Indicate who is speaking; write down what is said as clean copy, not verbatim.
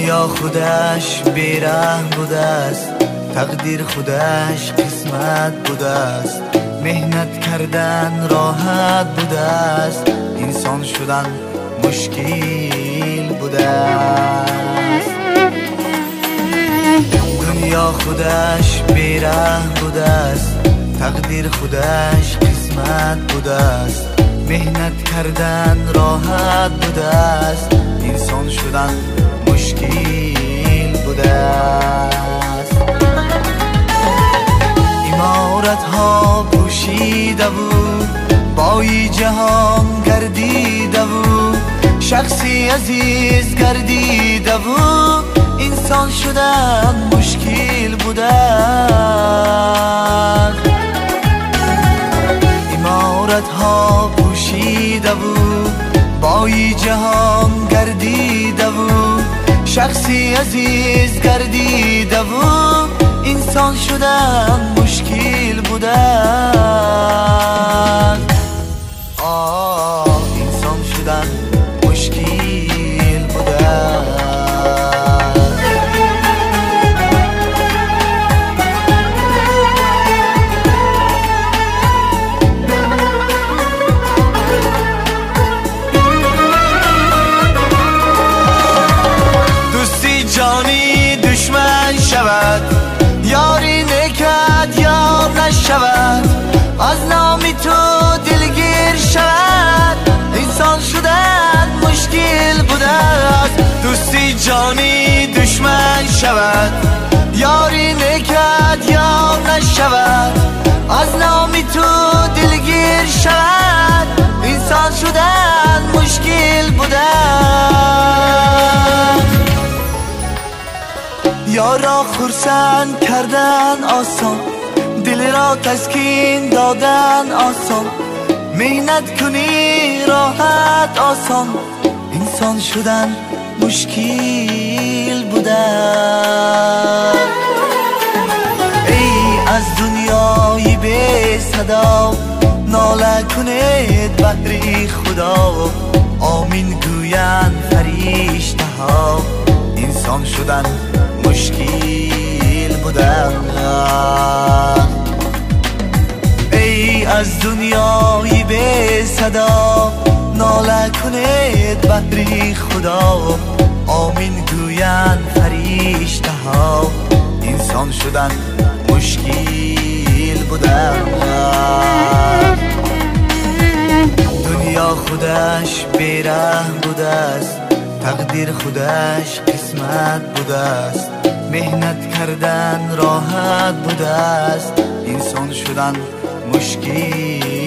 Speaker 1: دنیا خودش بیرحم بوده است، تقدیر خودش قسمت بوده است، مهنت کردن راحت بوده است، انسان شدن مشکل بوده است. دنیا خودش بیرحم بوده است، تقدیر خودش قسمت بوده است، مهنت کردن راحت بوده است، انسان شدن مشکل بوده است. عمارت ها پوشیده بود، بای جهان گردیده بود، شخصی عزیز گردیده بود، انسان شدن مشکل بوده است. عمارت ها پوشیده بود، بای جهان گردیده بود، شخصی عزیز گردیده بود، انسان شدن مشکل بوده است. انسان شدن مشکل بوده است. جانی دشمن شود، یاری نکرد یار نشود، از نامی تو دلگیر شود، انسان شدن مشکل بوده است. دوستی جانی دشمن شود، یاری نکرد یار نشود، از نامی تو دلگیر شود، انسان شدن مشکل بوده است. یار را خرسند کردن آسان، دل را تسکین دادن آسان، مهنت کنی راحت آسان، انسان شدن مشکل بوده. ای از دنیای بی صدا ناله کنید بهر خدا، آمین گویند فرشته ها، انسان شدن مشکل بوده. ای از دنیای بی صدا ناله کنید بهر خدا، آمین گویند فرشته ها، انسان شدن مشکل بوده. دنیا خودش بیرحم بوده است، تقدیر خودش قسمت بوده است، مهنت کردن راحت بوده است، انسان شدن مشکل